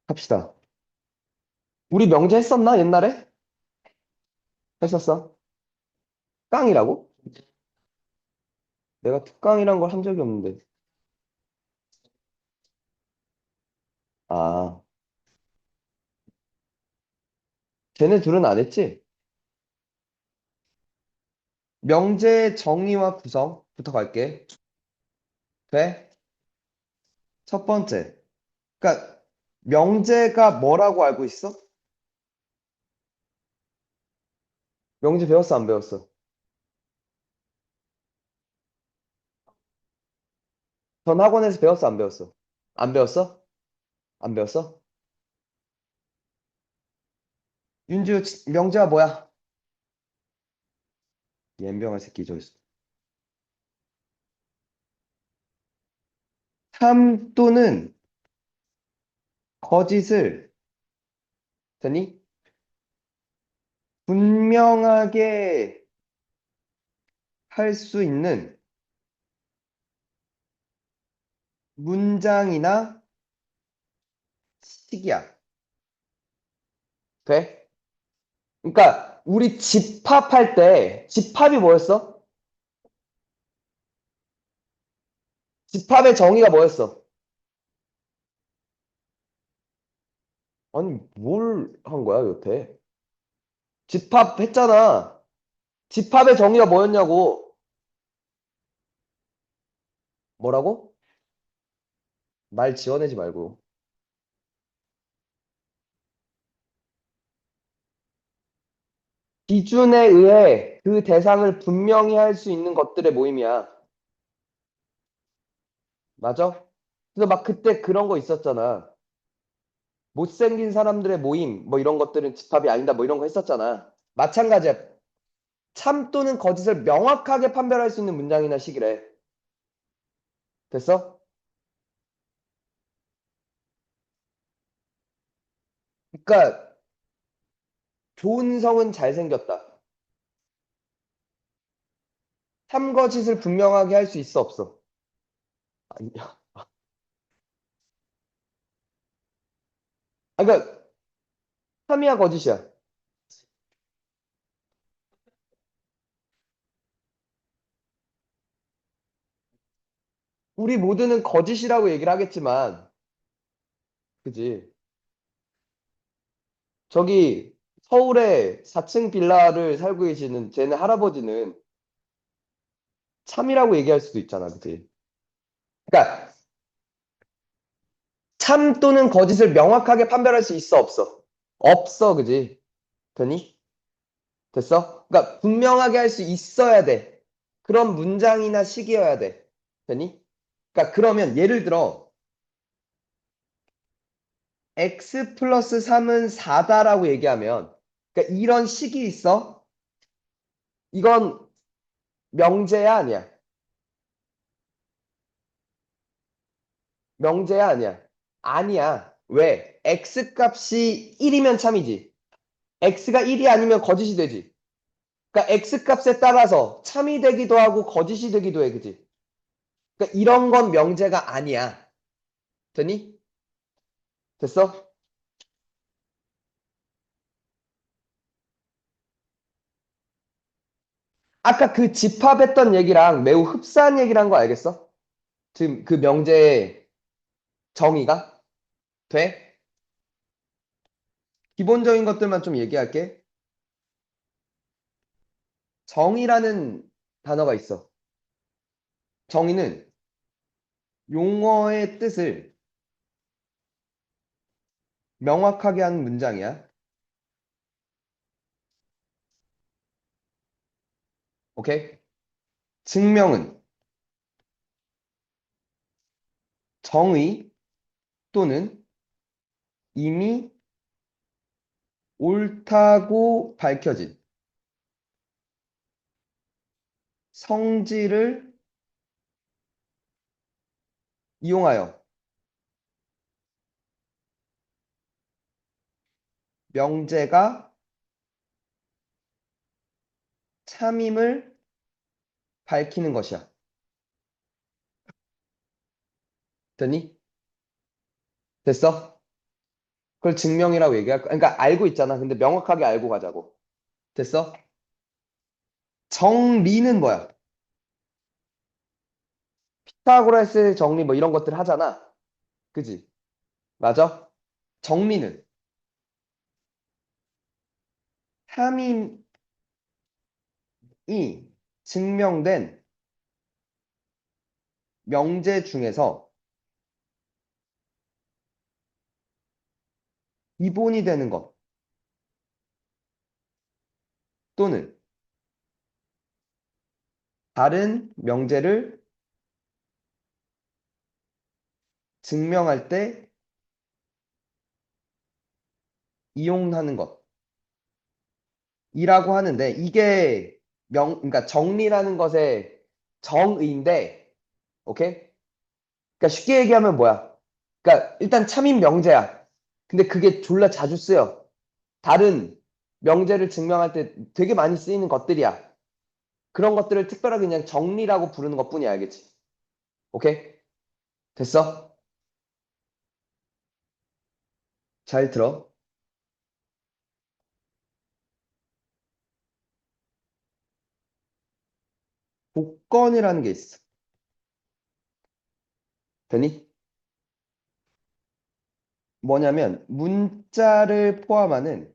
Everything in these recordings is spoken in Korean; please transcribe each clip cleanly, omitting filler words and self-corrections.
합시다. 우리 명제 했었나, 옛날에? 했었어. 깡이라고? 내가 특강이란 걸 한 적이 없는데. 아, 쟤네 둘은 안 했지? 명제 정의와 구성부터 갈게. 돼? 첫 번째. 그러니까 명제가 뭐라고 알고 있어? 명제 배웠어, 안 배웠어? 전 학원에서 배웠어, 안 배웠어? 안 배웠어? 안 배웠어? 윤주, 명제가 뭐야? 옌병할 새끼 저기 있어. 참 또는 거짓을, 되니? 분명하게 할 수 있는 문장이나 식이야. 돼? 그러니까 우리 집합할 때 집합이 뭐였어? 집합의 정의가 뭐였어? 아니 뭘 한 거야 여태? 집합했잖아. 집합의 정의가 뭐였냐고. 뭐라고? 말 지어내지 말고. 기준에 의해 그 대상을 분명히 할 수 있는 것들의 모임이야. 맞아? 그래서 막 그때 그런 거 있었잖아. 못생긴 사람들의 모임, 뭐 이런 것들은 집합이 아니다, 뭐 이런 거 했었잖아. 마찬가지야. 참 또는 거짓을 명확하게 판별할 수 있는 문장이나 식이래. 됐어? 그러니까 좋은 성은 잘생겼다. 참 거짓을 분명하게 할 수 있어, 없어? 아니야. 아, 그러니까 참이야 거짓이야. 우리 모두는 거짓이라고 얘기를 하겠지만, 그지? 저기 서울에 4층 빌라를 살고 계시는 쟤네 할아버지는 참이라고 얘기할 수도 있잖아, 그지? 그러니까 참 또는 거짓을 명확하게 판별할 수 있어, 없어? 없어, 그지? 되니? 됐어? 그러니까 분명하게 할 수 있어야 돼. 그런 문장이나 식이어야 돼. 되니? 그러니까 그러면 예를 들어 x 플러스 3은 4다라고 얘기하면 그러니까 이런 식이 있어? 이건 명제야 아니야? 명제야 아니야? 아니야. 왜? x 값이 1이면 참이지. x가 1이 아니면 거짓이 되지. 그러니까 x 값에 따라서 참이 되기도 하고 거짓이 되기도 해, 그지? 그러니까 이런 건 명제가 아니야. 되니? 됐어? 아까 그 집합했던 얘기랑 매우 흡사한 얘기란 거 알겠어? 지금 그 명제의 정의가 돼? 기본적인 것들만 좀 얘기할게. 정의라는 단어가 있어. 정의는 용어의 뜻을 명확하게 하는 문장이야. 오케이? 증명은 정의 또는 이미 옳다고 밝혀진 성질을 이용하여 명제가 참임을 밝히는 것이야. 됐니? 됐어? 그걸 증명이라고 얘기할 거야. 그러니까 알고 있잖아. 근데 명확하게 알고 가자고. 됐어? 정리는 뭐야? 피타고라스 정리 뭐 이런 것들 하잖아. 그지? 맞아? 정리는 함임이 증명된 명제 중에서 기본이 되는 것 또는 다른 명제를 증명할 때 이용하는 것이라고 하는데 이게 그러니까 정리라는 것의 정의인데, 오케이? 그러니까 쉽게 얘기하면 뭐야? 그러니까 일단 참인 명제야. 근데 그게 졸라 자주 쓰여. 다른 명제를 증명할 때 되게 많이 쓰이는 것들이야. 그런 것들을 특별하게 그냥 정리라고 부르는 것뿐이야, 알겠지? 오케이? 됐어? 잘 들어. 조건이라는 게 있어. 되니? 뭐냐면 문자를 포함하는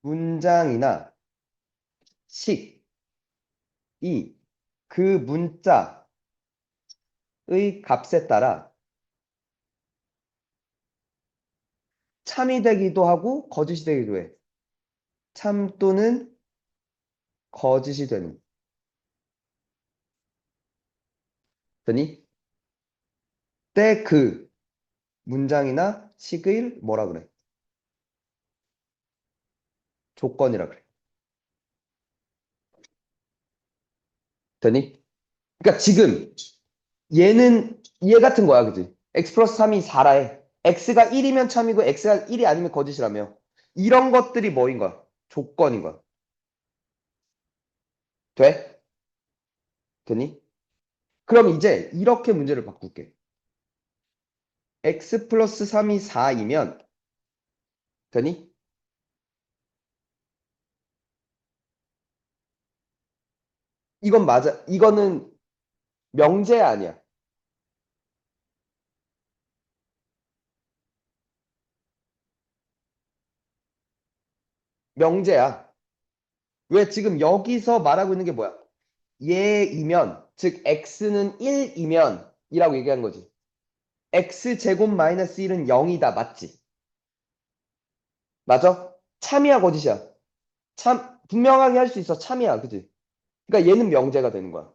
문장이나 식이 그 문자의 값에 따라 참이 되기도 하고 거짓이 되기도 해. 참 또는 거짓이 되는. 되니? 때 그 문장이나 식을 뭐라 그래? 조건이라 그래. 되니? 그러니까 지금 얘는 얘 같은 거야, 그지? x 플러스 3이 4라 해. x가 1이면 참이고 x가 1이 아니면 거짓이라며. 이런 것들이 뭐인 거야? 조건인 거야. 돼? 되니? 그럼 이제 이렇게 문제를 바꿀게. x 플러스 3이 4이면 되니? 이건 맞아. 이거는 명제 아니야. 명제야. 왜 지금 여기서 말하고 있는 게 뭐야? 얘이면, 즉 x는 1이면 이라고 얘기한 거지. x제곱 마이너스 1은 0이다. 맞지? 맞아? 참이야, 거짓이야? 참, 분명하게 할 수 있어. 참이야. 그지? 그러니까 얘는 명제가 되는 거야.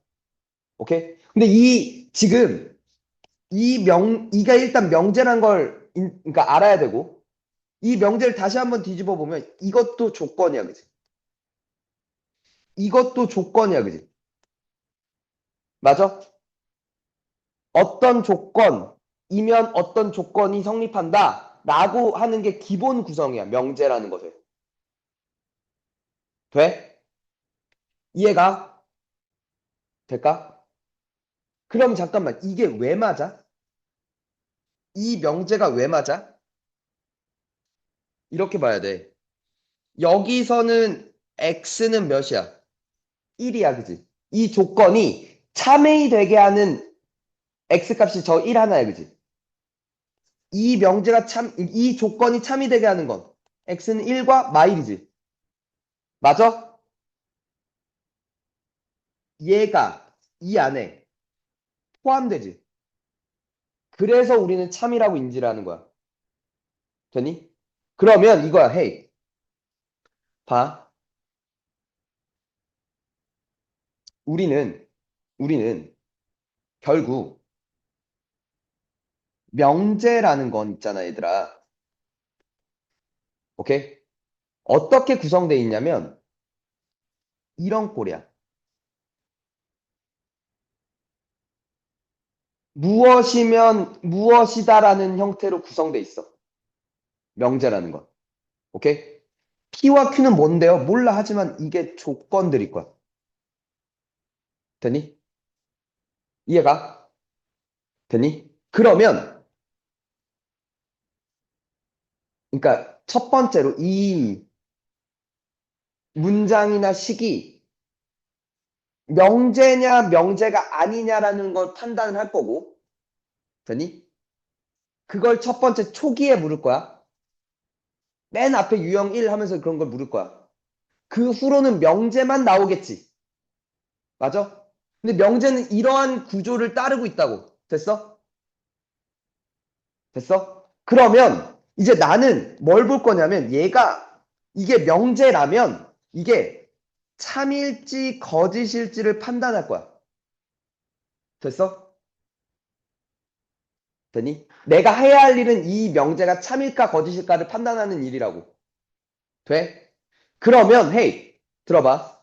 오케이? 근데 지금, 이가 일단 명제란 걸, 그러니까 알아야 되고, 이 명제를 다시 한번 뒤집어 보면 이것도 조건이야. 그지? 이것도 조건이야. 그지? 맞아? 어떤 조건이면 어떤 조건이 성립한다. 라고 하는 게 기본 구성이야. 명제라는 것에. 돼? 이해가 될까? 그럼 잠깐만. 이게 왜 맞아? 이 명제가 왜 맞아? 이렇게 봐야 돼. 여기서는 x는 몇이야? 1이야, 그지? 이 조건이 참이 되게 하는 x 값이 저 1 하나야, 그지? 이 조건이 참이 되게 하는 건 x는 1과 마일이지. 맞아? 얘가 이 안에 포함되지. 그래서 우리는 참이라고 인지를 하는 거야. 되니? 그러면 이거야, 헤이. 봐. 우리는, 우리는 결국 명제라는 건 있잖아, 얘들아. 오케이? 어떻게 구성되어 있냐면, 이런 꼴이야. 무엇이면 무엇이다라는 형태로 구성되어 있어. 명제라는 건. 오케이? P와 Q는 뭔데요? 몰라 하지만 이게 조건들일 거야. 되니? 이해가? 되니? 그러면, 그러니까 첫 번째로 이 문장이나 식이 명제냐 명제가 아니냐라는 걸 판단을 할 거고, 되니? 그걸 첫 번째 초기에 물을 거야. 맨 앞에 유형 1 하면서 그런 걸 물을 거야. 그 후로는 명제만 나오겠지. 맞아? 근데 명제는 이러한 구조를 따르고 있다고. 됐어? 됐어? 그러면 이제 나는 뭘 볼 거냐면 얘가 이게 명제라면 이게 참일지 거짓일지를 판단할 거야. 됐어? 되니? 내가 해야 할 일은 이 명제가 참일까 거짓일까를 판단하는 일이라고. 돼? 그러면 헤이 들어봐.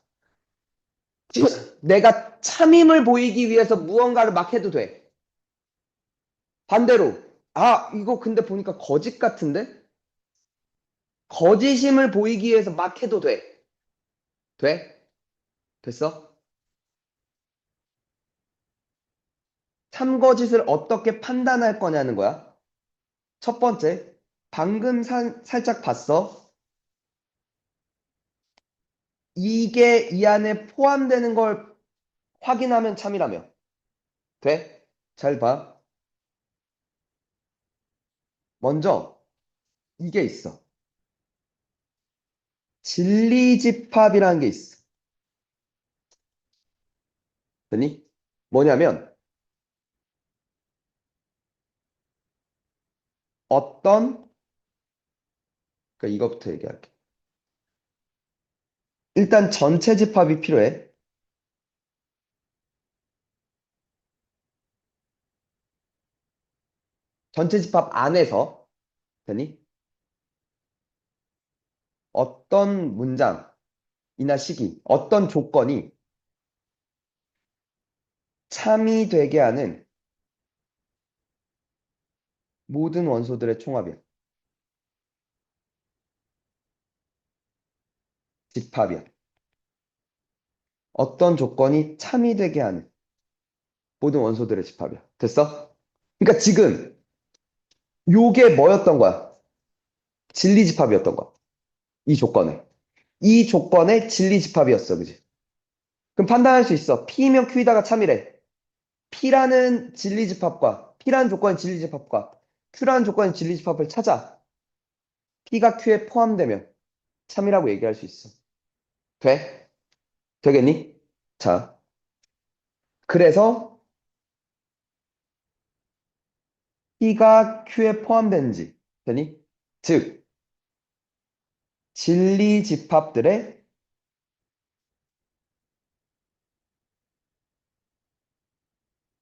내가 참임을 보이기 위해서 무언가를 막 해도 돼. 반대로 이거 근데 보니까 거짓 같은데? 거짓임을 보이기 위해서 막 해도 돼. 돼? 됐어? 참거짓을 어떻게 판단할 거냐는 거야. 첫 번째, 방금 살짝 봤어. 이게 이 안에 포함되는 걸 확인하면 참이라며. 돼? 잘 봐. 먼저 이게 있어. 진리집합이라는 게 있어. 되니? 뭐냐면 어떤 그러니까 이거부터 얘기할게. 일단 전체 집합이 필요해. 전체 집합 안에서 되니? 어떤 문장이나 시기, 어떤 조건이 참이 되게 하는 모든 원소들의 총합이야. 집합이야. 어떤 조건이 참이 되게 하는 모든 원소들의 집합이야. 됐어? 그러니까 지금 요게 뭐였던 거야? 진리 집합이었던 거야. 이 조건에. 이 조건의 진리 집합이었어. 그지? 그럼 판단할 수 있어. P면 Q이다가 참이래. P라는 진리 집합과 P라는 조건의 진리 집합과 Q라는 조건의 진리 집합을 찾아. P가 Q에 포함되면 참이라고 얘기할 수 있어. 돼? 되겠니? 자, 그래서 P가 Q에 포함되는지 되니? 즉, 진리 집합들의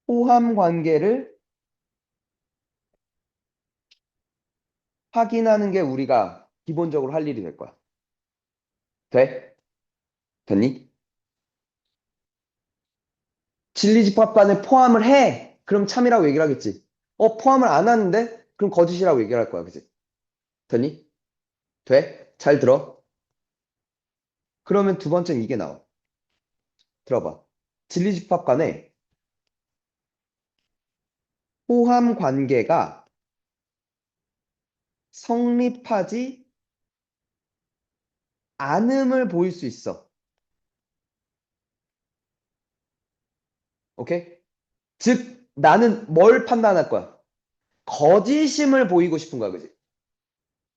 포함 관계를 확인하는 게 우리가 기본적으로 할 일이 될 거야. 돼? 됐니? 진리 집합반을 포함을 해. 그럼 참이라고 얘기를 하겠지. 포함을 안 하는데? 그럼 거짓이라고 얘기를 할 거야. 그지? 됐니? 돼? 잘 들어. 그러면 두 번째는 이게 나와. 들어봐. 진리 집합 간에 포함 관계가 성립하지 않음을 보일 수 있어. 오케이? 즉, 나는 뭘 판단할 거야? 거짓임을 보이고 싶은 거야. 그지?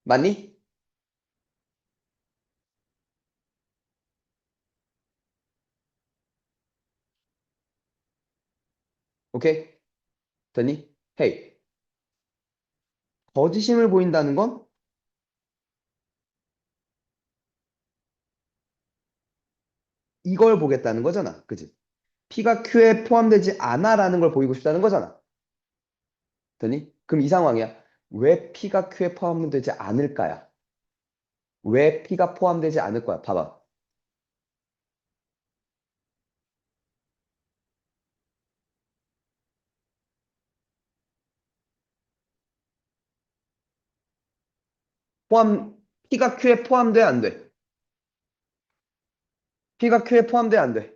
맞니? 오케이? 됐니? 헤이. 거짓임을 보인다는 건 이걸 보겠다는 거잖아. 그지? P가 Q에 포함되지 않아라는 걸 보이고 싶다는 거잖아. 됐니? 그럼 이 상황이야. 왜 P가 Q에 포함되지 않을까야? 왜 P가 포함되지 않을 거야? 봐봐. 포함, P가 Q에 포함돼, 안 돼? P가 Q에 포함돼, 안 돼?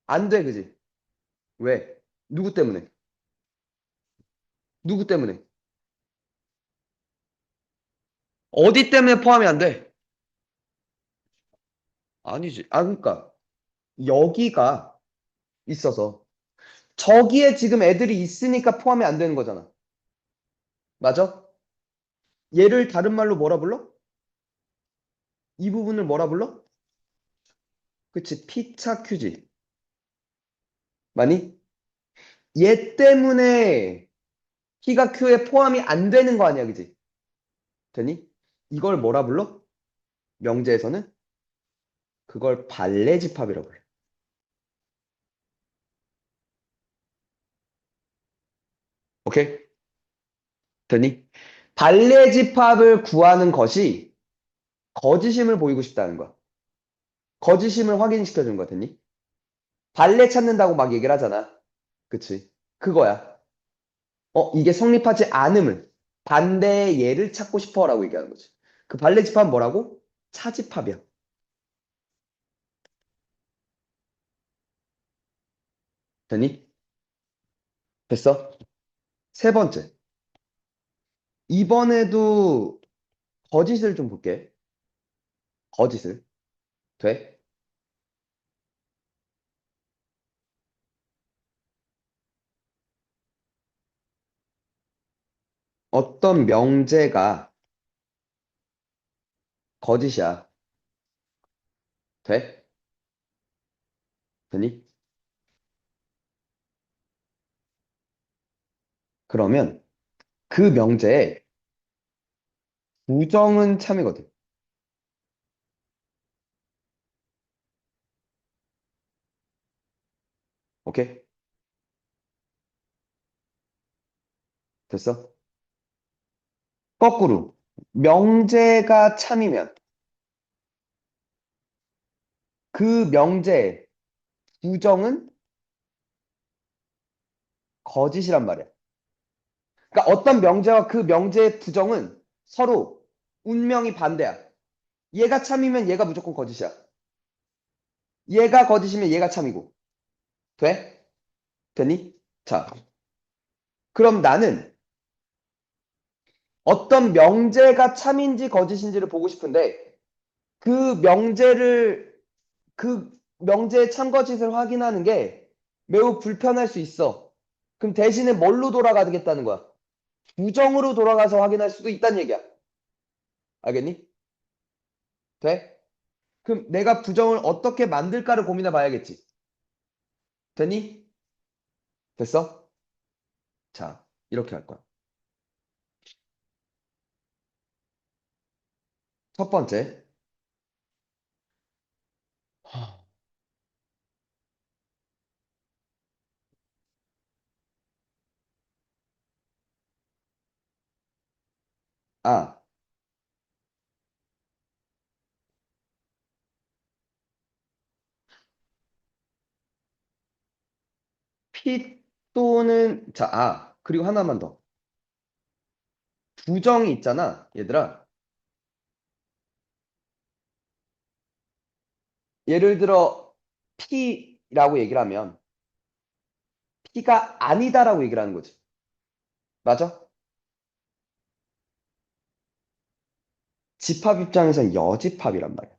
안 돼, 그지? 왜? 누구 때문에? 누구 때문에? 어디 때문에 포함이 안 돼? 아니지. 아, 그러니까 여기가 있어서 저기에 지금 애들이 있으니까 포함이 안 되는 거잖아. 맞아? 얘를 다른 말로 뭐라 불러? 이 부분을 뭐라 불러? 그치, 피차 큐지. 많이? 얘 때문에 P가 Q에 포함이 안 되는 거 아니야, 그지? 되니? 이걸 뭐라 불러? 명제에서는 그걸 발레집합이라고 그래. 오케이? 되니? 발레집합을 구하는 것이 거짓임을 보이고 싶다는 거야. 거짓임을 확인시켜 주는 거야, 되니? 발레 찾는다고 막 얘기를 하잖아. 그치? 그거야. 이게 성립하지 않음을, 반대의 예를 찾고 싶어라고 얘기하는 거지. 그 발레집합은 뭐라고? 차집합이야. 되니? 됐어? 세 번째. 이번에도 거짓을 좀 볼게. 거짓을. 돼? 어떤 명제가 거짓이야. 돼? 되니? 그러면 그 명제의 부정은 참이거든. 오케이? 됐어? 거꾸로. 명제가 참이면 그 명제의 부정은 거짓이란 말이야. 그러니까 어떤 명제와 그 명제의 부정은 서로 운명이 반대야. 얘가 참이면 얘가 무조건 거짓이야. 얘가 거짓이면 얘가 참이고. 돼? 되니? 자, 그럼 나는 어떤 명제가 참인지 거짓인지를 보고 싶은데 그 명제를 그 명제의 참거짓을 확인하는 게 매우 불편할 수 있어. 그럼 대신에 뭘로 돌아가겠다는 거야? 부정으로 돌아가서 확인할 수도 있다는 얘기야. 알겠니? 돼? 그럼 내가 부정을 어떻게 만들까를 고민해 봐야겠지. 되니? 됐어? 자, 이렇게 할 거야. 첫 번째. 아, P 또는 그리고 하나만 더. 부정이 있잖아, 얘들아. 예를 들어 P라고 얘기를 하면 P가 아니다라고 얘기를 하는 거지. 맞아? 집합 입장에선 여집합이란 말이야.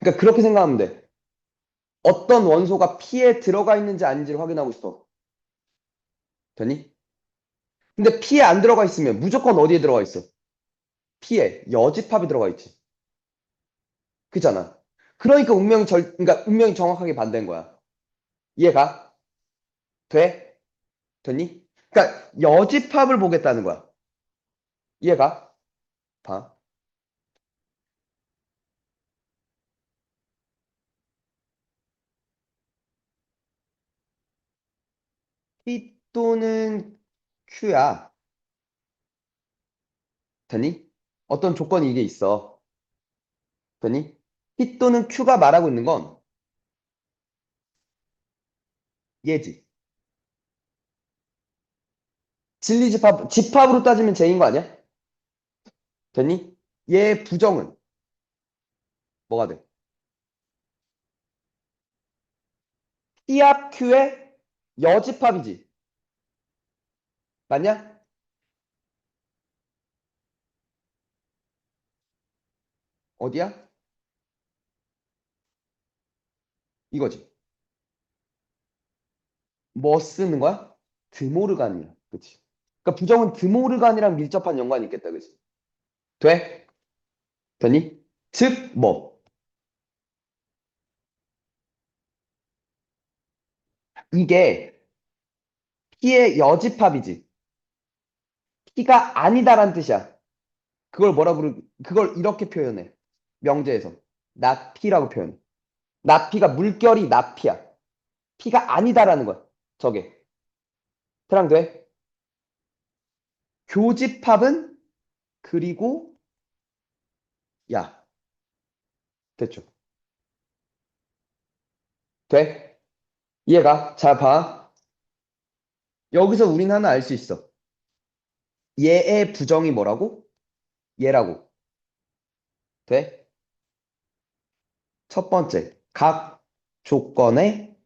그러니까 그렇게 생각하면 돼. 어떤 원소가 P에 들어가 있는지 아닌지를 확인하고 싶어. 되니? 근데 P에 안 들어가 있으면 무조건 어디에 들어가 있어? P에 여집합이 들어가 있지. 그잖아. 그러니까 그러니까 운명이 정확하게 반대인 거야. 이해가? 돼? 되니? 그러니까 여집합을 보겠다는 거야. 이해가? 봐. P 또는 Q야. 되니? 어떤 조건이 이게 있어. 되니? P 또는 Q가 말하고 있는 건 얘지. 집합으로 따지면 J인 거 아니야? 되니? 얘 부정은 뭐가 돼? P합 Q의 여집합이지. 맞냐? 어디야? 이거지. 뭐 쓰는 거야? 드모르간이야. 그치? 그러니까 부정은 드모르간이랑 밀접한 연관이 있겠다. 그치? 돼? 되니? 즉, 뭐? 이게 P의 여집합이지. P가 아니다란 뜻이야. 그걸 이렇게 표현해. 명제에서. not P라고 표현해. not P가 물결이 not P야. P가 아니다라는 거야. 저게. 그랑 돼? 교집합은 그리고 야. 됐죠. 돼? 이해가? 잘 봐. 여기서 우린 하나 알 수 있어. 얘의 부정이 뭐라고? 얘라고. 돼? 첫 번째. 각 조건에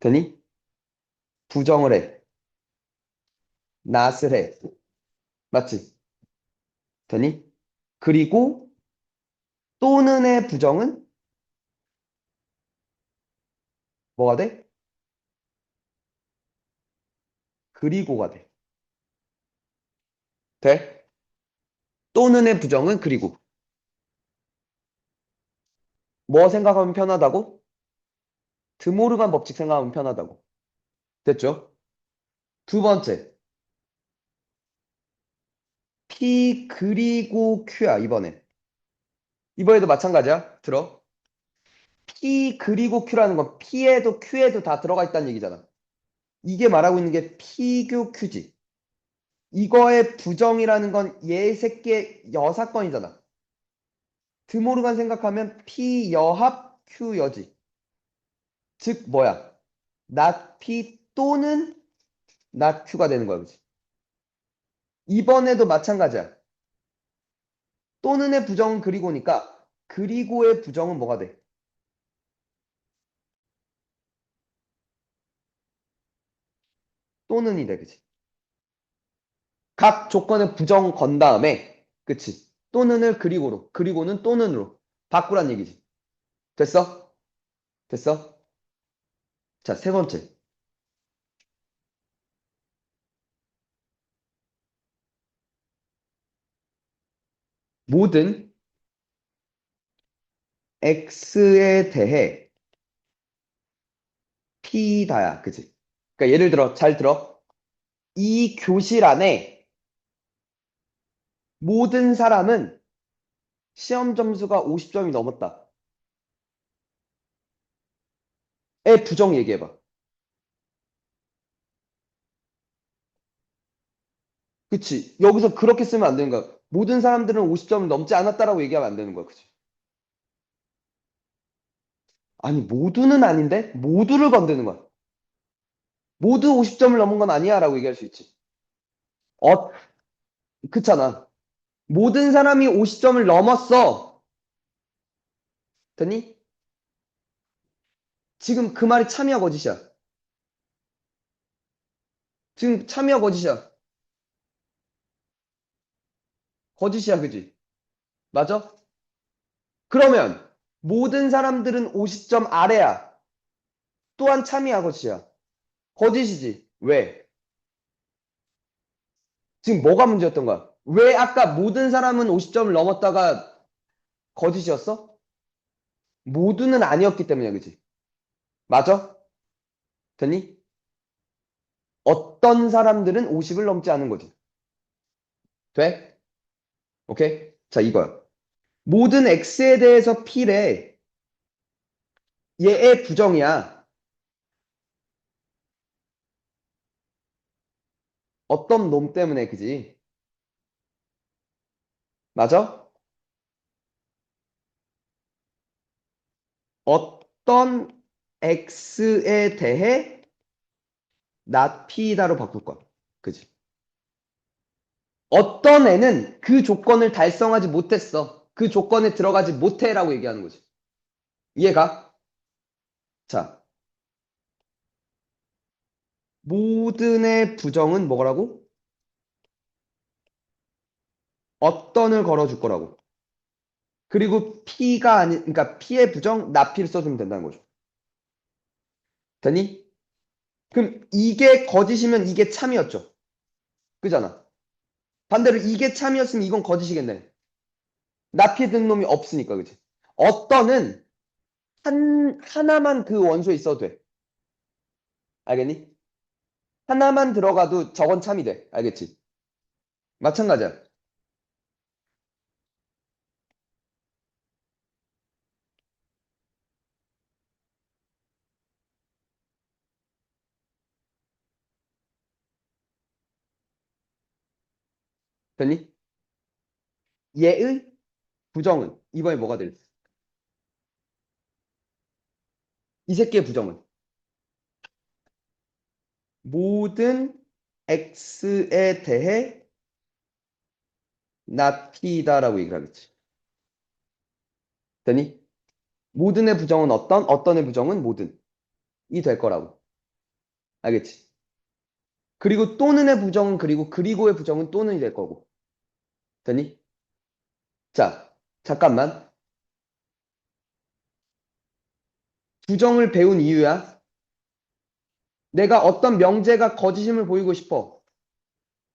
되니? 부정을 해. not을 해. 맞지? 되니? 그리고 또는의 부정은 뭐가 돼? 그리고가 돼. 돼? 또는의 부정은 그리고. 뭐 생각하면 편하다고? 드모르간 법칙 생각하면 편하다고. 됐죠? 두 번째. P 그리고 Q야, 이번에. 이번에도 마찬가지야. 들어. P 그리고 Q라는 건 P에도 Q에도 다 들어가 있다는 얘기잖아. 이게 말하고 있는 게 P교 Q지. 이거의 부정이라는 건 얘 새끼의 여사건이잖아. 드모르간 생각하면 P 여합 Q 여지. 즉 뭐야? not P 또는 not Q가 되는 거야, 그치? 이번에도 마찬가지야. 또는의 부정은 그리고니까 그리고의 부정은 뭐가 돼? 또는이 돼, 그치? 각 조건에 부정 건 다음에, 그치? 또는을 그리고로, 그리고는 또는으로 바꾸란 얘기지. 됐어? 됐어? 자, 세 번째. 모든 x에 대해 p다야, 그치? 그러니까 예를 들어, 잘 들어. 이 교실 안에 모든 사람은 시험 점수가 50점이 넘었다. 에 부정 얘기해봐. 그치? 여기서 그렇게 쓰면 안 되는 거야. 모든 사람들은 50점을 넘지 않았다라고 얘기하면 안 되는 거야. 그치? 아니, 모두는 아닌데? 모두를 건드는 거야. 모두 50점을 넘은 건 아니야 라고 얘기할 수 있지. 어, 그렇잖아. 모든 사람이 50점을 넘었어. 됐니? 지금 그 말이 참이야, 거짓이야? 지금 참이야, 거짓이야? 거짓이야, 그지? 맞아? 그러면 모든 사람들은 50점 아래야. 또한 참이야, 거짓이야? 거짓이지. 왜? 지금 뭐가 문제였던 거야? 왜 아까 모든 사람은 50점을 넘었다가 거짓이었어? 모두는 아니었기 때문이야, 그지? 맞아? 됐니? 어떤 사람들은 50을 넘지 않은 거지. 돼? 오케이? 자, 이거야. 모든 x에 대해서 P래. 얘의 부정이야. 어떤 놈 때문에, 그지? 맞아? 어떤 x에 대해 not P다로 바꿀 거야. 그지? 어떤 애는 그 조건을 달성하지 못했어. 그 조건에 들어가지 못해라고 얘기하는 거지. 이해가? 자, 모든의 부정은 뭐라고? 어떤을 걸어줄 거라고. 그리고 P가 아니, 그러니까 P의 부정, 나P를 써주면 된다는 거죠. 되니? 그럼 이게 거짓이면 이게 참이었죠. 그잖아. 반대로 이게 참이었으면 이건 거짓이겠네. 나피 든 놈이 없으니까, 그치? 어떤은 하나만 그 원소에 있어도 돼. 알겠니? 하나만 들어가도 저건 참이 돼. 알겠지? 마찬가지야. 됐니? 얘의 부정은 이번에 뭐가 될지. 이 새끼의 부정은 모든 x에 대해 나피다라고 얘기를 하겠지. 됐니? 모든의 부정은 어떤의 부정은 모든. 이 될 거라고. 알겠지? 그리고 또는의 부정은 그리고의 부정은 또는이 될 거고. 됐니? 자, 잠깐만. 부정을 배운 이유야. 내가 어떤 명제가 거짓임을 보이고 싶어.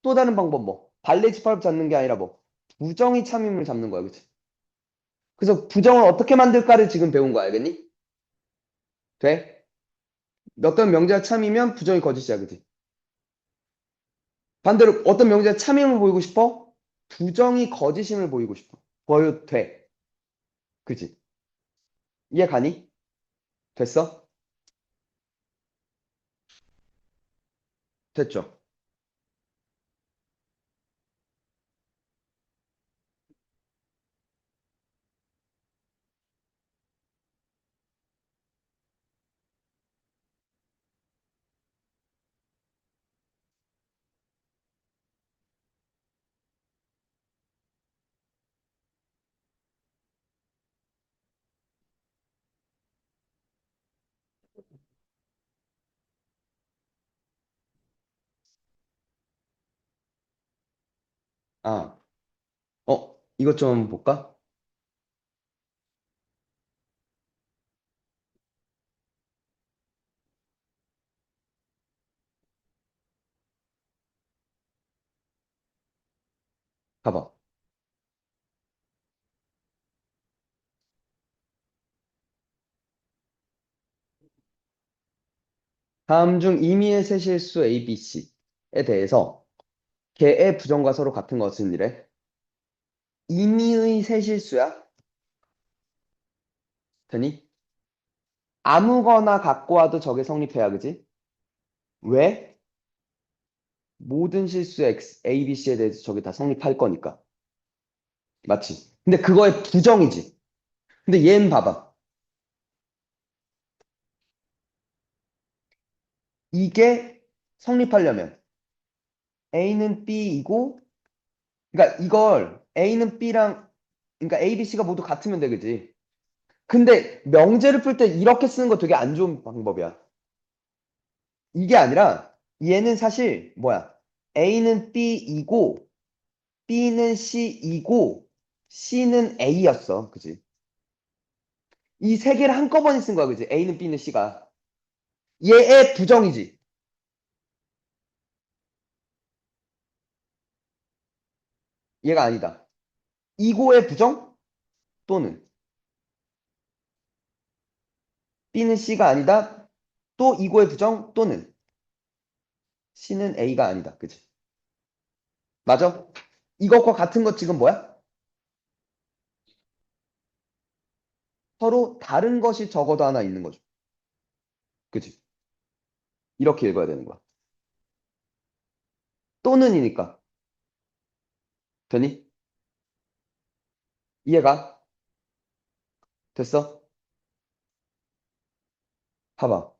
또 다른 방법 뭐? 발레집합 잡는 게 아니라 뭐? 부정이 참임을 잡는 거야, 그치? 그래서 부정을 어떻게 만들까를 지금 배운 거야, 알겠니? 돼? 어떤 명제가 참이면 부정이 거짓이야, 그치? 반대로 어떤 명제가 참임을 보이고 싶어? 부정이 거짓임을 보이고 싶어. 보여도 돼. 그치? 이해 가니? 됐어? 됐죠? 아, 이것 좀 볼까? 봐봐. 다음 중 임의의 세실수 ABC에 대해서 개의 부정과 서로 같은 것은 이래. 임의의 세실수야? 되니? 아무거나 갖고 와도 저게 성립해야, 그지? 왜? 모든 실수 ABC에 대해서 저게 다 성립할 거니까. 맞지? 근데 그거의 부정이지. 근데 얘는 봐봐. 이게 성립하려면 A는 B이고, 그러니까 이걸 A는 B랑, 그러니까 A, B, C가 모두 같으면 돼, 그지? 근데 명제를 풀 때 이렇게 쓰는 거 되게 안 좋은 방법이야. 이게 아니라 얘는 사실 뭐야? A는 B이고, B는 C이고, C는 A였어. 그지? 이 세 개를 한꺼번에 쓴 거야, 그지? A는 B는 C가. 얘의 부정이지. 얘가 아니다. 이고의 부정 또는 B는 C가 아니다. 또 이고의 부정 또는 C는 A가 아니다. 그지? 맞아? 이것과 같은 것 지금 뭐야? 서로 다른 것이 적어도 하나 있는 거죠. 그지? 이렇게 읽어야 되는 거야. 또는이니까. 되니? 이해가? 됐어? 봐봐.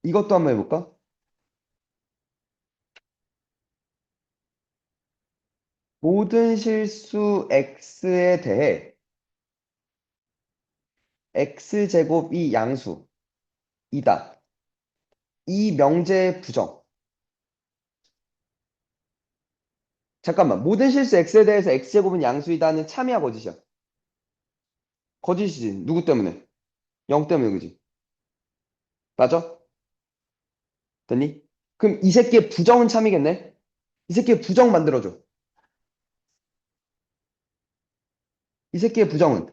이것도 한번 해볼까? 모든 실수 x에 대해 x제곱이 양수이다. 이 명제의 부정. 잠깐만. 모든 실수 x에 대해서 x제곱은 양수이다는 참이야, 거짓이야? 거짓이지. 누구 때문에? 0 때문에, 그지? 맞아? 됐니? 그럼 이 새끼의 부정은 참이겠네? 이 새끼의 부정 만들어줘. 이 새끼의 부정은.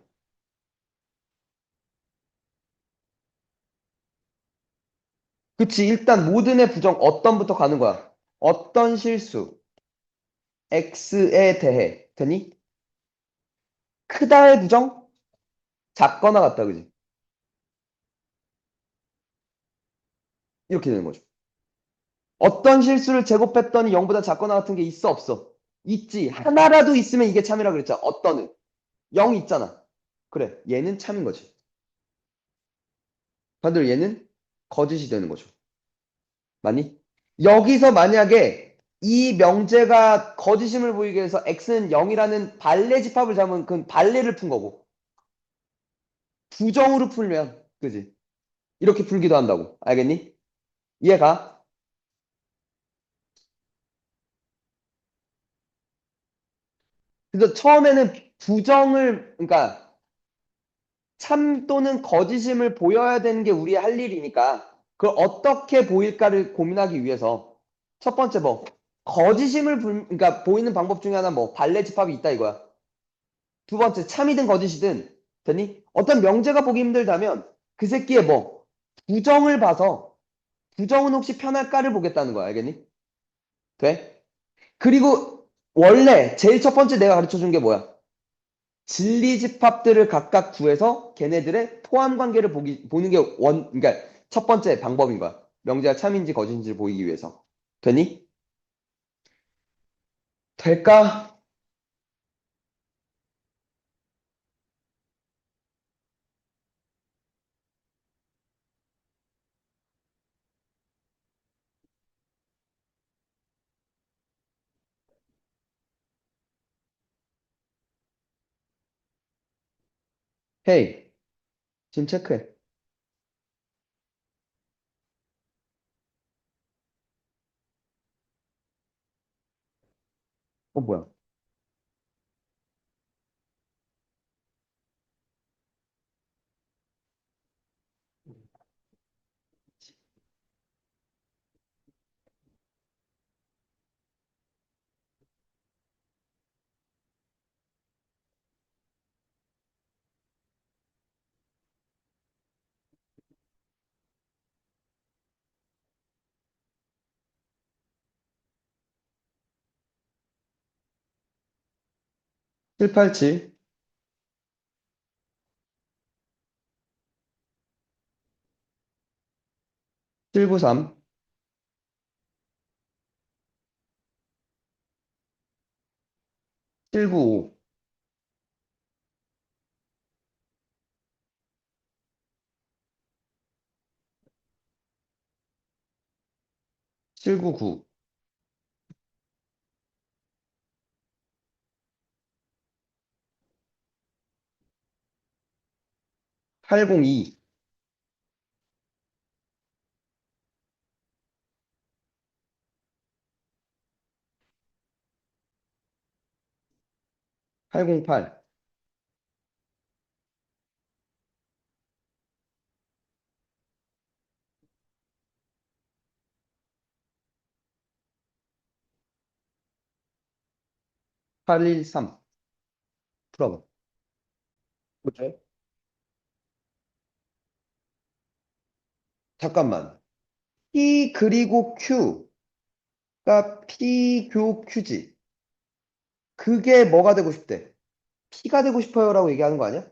그치. 일단 모든의 부정 어떤부터 가는 거야. 어떤 실수 x에 대해. 됐니? 크다의 부정? 작거나 같다, 그지? 이렇게 되는 거죠. 어떤 실수를 제곱했더니 0보다 작거나 같은 게 있어, 없어? 있지. 하나라도 있으면 이게 참이라 그랬잖아. 어떤은. 0 있잖아. 그래. 얘는 참인 거지. 반대로 얘는 거짓이 되는 거죠. 맞니? 여기서 만약에 이 명제가 거짓임을 보이게 해서 x는 0이라는 발레 집합을 잡으면 그건 발레를 푼 거고 부정으로 풀면 그지? 이렇게 풀기도 한다고. 알겠니? 이해가? 그래서 처음에는 부정을 그러니까 참 또는 거짓임을 보여야 되는 게 우리의 할 일이니까 그걸 어떻게 보일까를 고민하기 위해서 첫 번째 뭐 거짓임을 그러니까 보이는 방법 중에 하나 뭐 발레 집합이 있다 이거야. 두 번째 참이든 거짓이든 되니 어떤 명제가 보기 힘들다면 그 새끼의 뭐 부정을 봐서 부정은 혹시 편할까를 보겠다는 거야. 알겠니? 돼? 그리고 원래 제일 첫 번째 내가 가르쳐 준 게 뭐야? 진리 집합들을 각각 구해서 걔네들의 포함 관계를 보는 게 그러니까 첫 번째 방법인 거야. 명제가 참인지 거짓인지를 보이기 위해서. 되니? 될까? 헤이, 지금 체크해. 뭐야? 787, 793, 795, 799, 802, 808. 813. 풀어봐. 그치? 잠깐만. P 그리고 Q가 P 교 Q지. 그게 뭐가 되고 싶대? P가 되고 싶어요라고 얘기하는 거 아니야?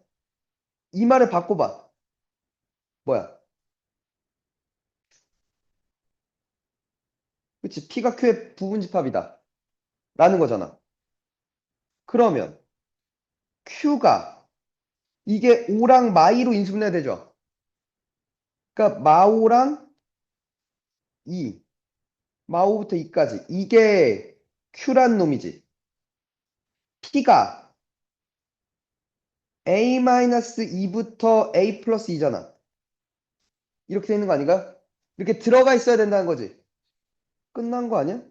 이 말을 바꿔봐. 뭐야? 그치? P가 Q의 부분집합이다. 라는 거잖아. 그러면 Q가 이게 오랑 마이로 인수분해가 되죠. 그러니까 마오랑 이, 마오부터 이까지. 이게 Q란 놈이지. P가 A-2부터 A 플러스 2잖아. 이렇게 되는 거 아닌가? 이렇게 들어가 있어야 된다는 거지. 끝난 거 아니야?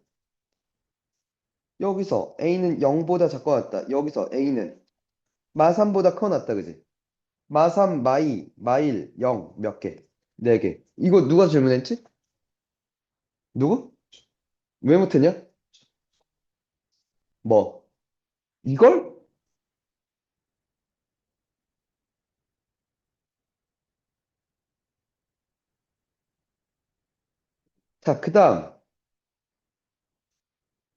여기서 A는 0보다 작고 같다. 여기서 A는 마3보다 커 놨다. 그지? 마3, 마2, 마1, 0 몇 개? 4개. 이거 누가 질문했지? 누구? 왜 못했냐? 뭐? 이걸? 자, 그 다음.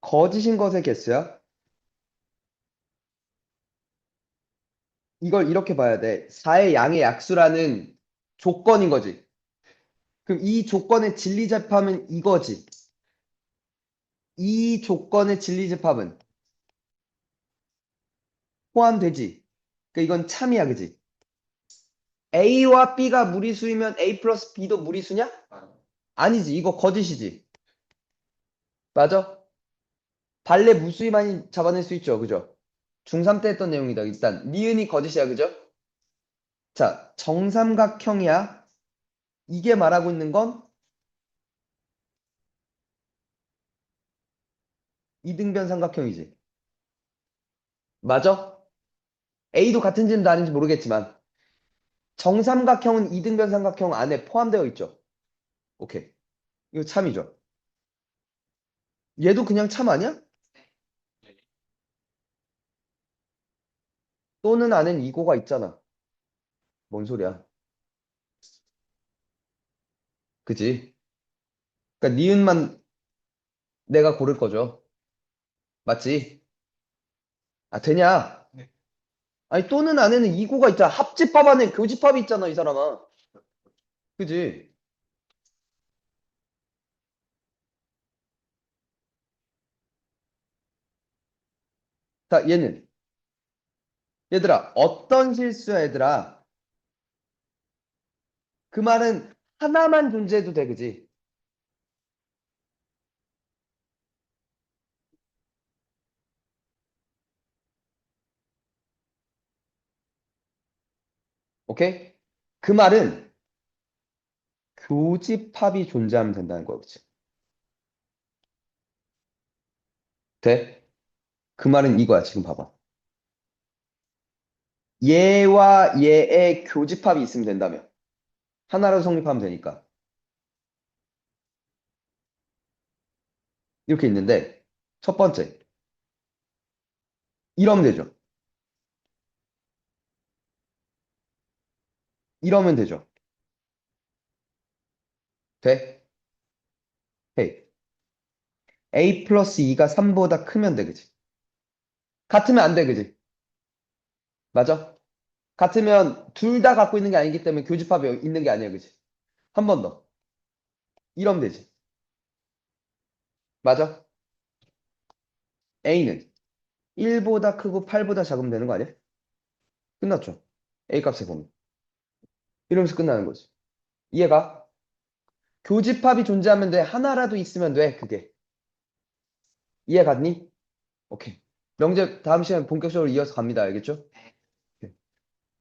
거짓인 것의 개수야. 이걸 이렇게 봐야 돼. 4의 양의 약수라는 조건인 거지. 그럼 이 조건의 진리접합은 이거지. 이 조건의 진리접합은 포함되지. 그러니까 이건 참이야, 그지? A와 B가 무리수이면 A 플러스 B도 무리수냐? 아니지. 이거 거짓이지. 맞아? 발레 무수히 많이 잡아낼 수 있죠. 그죠? 중3 때 했던 내용이다. 일단 니은이 거짓이야. 그죠? 자, 정삼각형이야. 이게 말하고 있는 건 이등변 삼각형이지. 맞아? A도 같은 질문도 아닌지 모르겠지만 정삼각형은 이등변 삼각형 안에 포함되어 있죠. 오케이. 이거 참이죠. 얘도 그냥 참 아니야? 또는 안엔 이고가 있잖아. 뭔 소리야? 그지? 그러니까 니은만 내가 고를 거죠. 맞지? 아, 되냐? 아니, 또는 안에는 이고가 있잖아. 합집합 안에 교집합이 있잖아, 이 사람아. 그지? 자, 얘는. 얘들아, 어떤 실수야, 얘들아? 그 말은 하나만 존재해도 돼, 그지? 오케이? 그 말은 교집합이 존재하면 된다는 거야, 그치? 돼? 그 말은 이거야, 지금 봐봐. 얘와 얘의 교집합이 있으면 된다며. 하나로 성립하면 되니까. 이렇게 있는데, 첫 번째, 이러면 되죠. 이러면 되죠. 돼? 헤이. A 플러스 2가 3보다 크면 돼, 그지? 같으면 안 돼, 그지? 맞아? 같으면 둘 다 갖고 있는 게 아니기 때문에 교집합이 있는 게 아니야, 그지? 한 번 더. 이러면 되지. 맞아? A는 1보다 크고 8보다 작으면 되는 거 아니야? 끝났죠? A 값에 보면. 이러면서 끝나는 거지. 이해가? 교집합이 존재하면 돼. 하나라도 있으면 돼, 그게. 이해 갔니? 오케이. 명제 다음 시간 본격적으로 이어서 갑니다. 알겠죠?